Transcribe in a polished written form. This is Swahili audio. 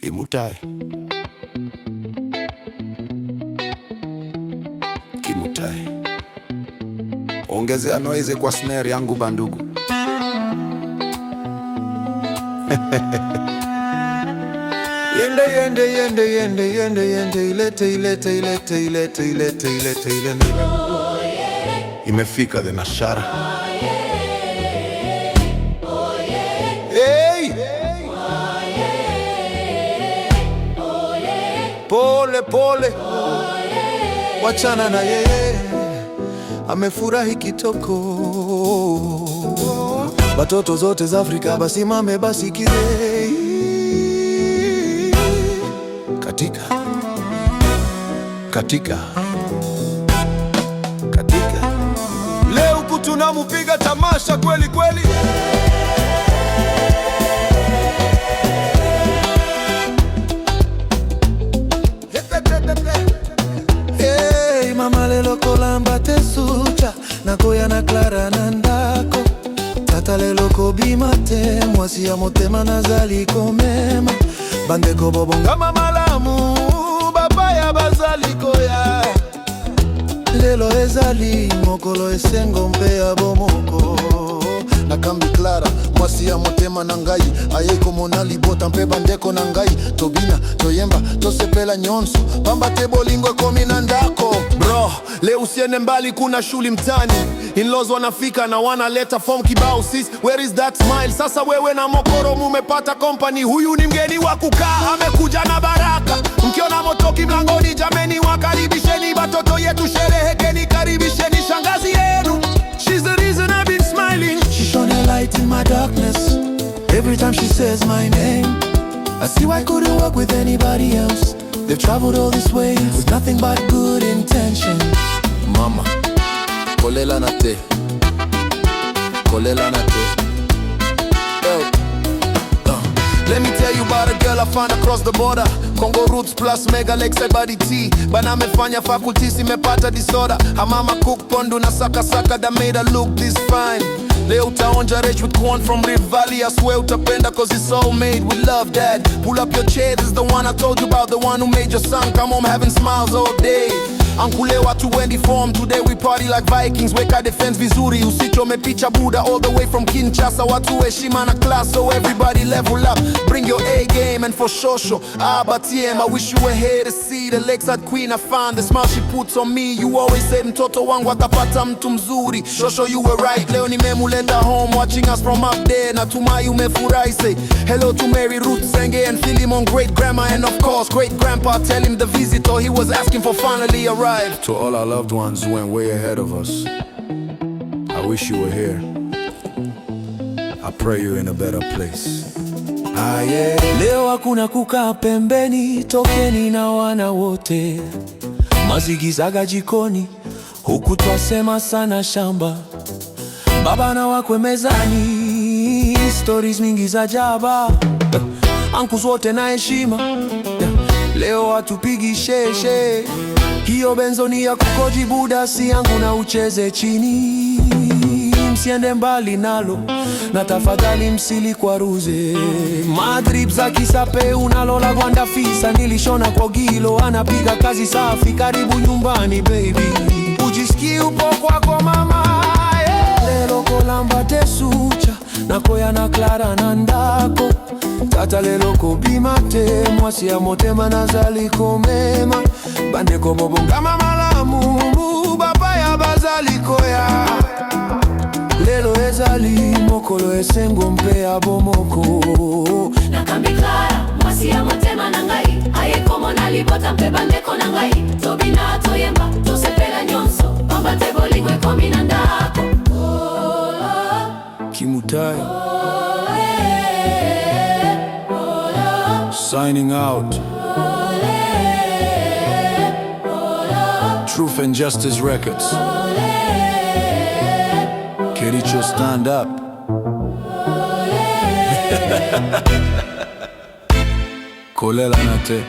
Kimutai, Kimutai, ongezea noise kwa snare yangu bandugu. Yende yende yende yende yende yende ilete ilete ilete ilete ilete ilete ilete. Imefika the Nashara. Hey! Pole pole, wachana na yeye, amefurahi kitoko. Batoto zote za Afrika basimame basikize. Katika katika katika leo kutunamupiga tamasha kweli kweli. Hey mama lelo kolamba tesucha nakoya na Clara nandako tata lelo kobimate mwasi ya motema nazali komema bandeko bobongama malamu baba ya bazali koya lelo ezali mokolo esengo mpe ya bomoko nakambi Clara mwasi ya motema na ngai ayeko mona libota mpe bandeko na ngai tobina toyemba tosepela nyonso pamba te bolingo komi na ndako bro leo usiende mbali kuna shuli mtani in-laws wanafika na wanaleta form kibao sis where is that smile sasa wewe na mokoro mumepata company huyu ni mgeni wa kukaa amekuja na baraka mkiona motoki mlangoni jameni wakaribisheni batoto yetu sherehekeni karibisheni shangazi yenu she's the reason I've been smiling she shone a light in my darkness every time she says my name I see why I couldn't work with anybody else they've traveled all this way with nothing but good intention mama kolela na te kolela na te let me tell you about a girl I found across the border Congo roots plus mega legs body T bana mefanya faculty simepata disorder her mama cook pondu na saka saka that made her look this fine leo utaonja rich with corn from Rift Valley I swear utapenda cause it's all made with love dad pull up your chair this is the one I told you about the one who made your son come home having smiles all day Ankule watu wendi form today we party like Vikings weka defense vizuri usichome picha buda all the way from Kinshasa watu heshima na class so everybody level up bring your A game and for shosho abatiem I wish you were here to see the Lakeside Queen I found the smile she puts on me you always said mtoto wangu atapata mtu mzuri shosho you were right leo nimemuleta home watching us from up there natumai umefurahi say hello to Mary Ruth Senge and Philemon great grandma and of course great grandpa tell him the visitor he was asking for finally arrived. To all our loved ones who went way ahead of us, I wish you were here. I pray you're in a better place. Ah, yeah. Leo hakuna kukaa pembeni, tokeni na wana wote. Mazigizaga jikoni, huku twasema sana shamba. Baba na wakwe mezani, stories mingi za jaba. Uncles wote na heshima, leo hatupigi sheshe. Hiyo benzo ni ya kukoji buda si yangu na ucheze chini. Msiende mbali nalo na tafadhali msili kwa ruze. Madrip za kisape unalola gwanda fisa nilishona kwa gilo anapiga kazi safi karibu nyumbani baby. Ujisikie upo kwako mama lelo kolamba tesucha nakoya na Clara nandako tata lelo kobimate mwasi ya motema nazali komema bandeko bobongama malamu baba ya bazali koya lelo ezali mokolo esengo mpe ya bomoko nakambi Clara mwasi ya motema na ngai ayeko mona libota mpe bandeko na ngai tobina toyemba tosepela nyonso pamba te bolingo ekomi na ndako Kimutai signing out. Truth and Justice Records. Kericho stand up. Kolela na te.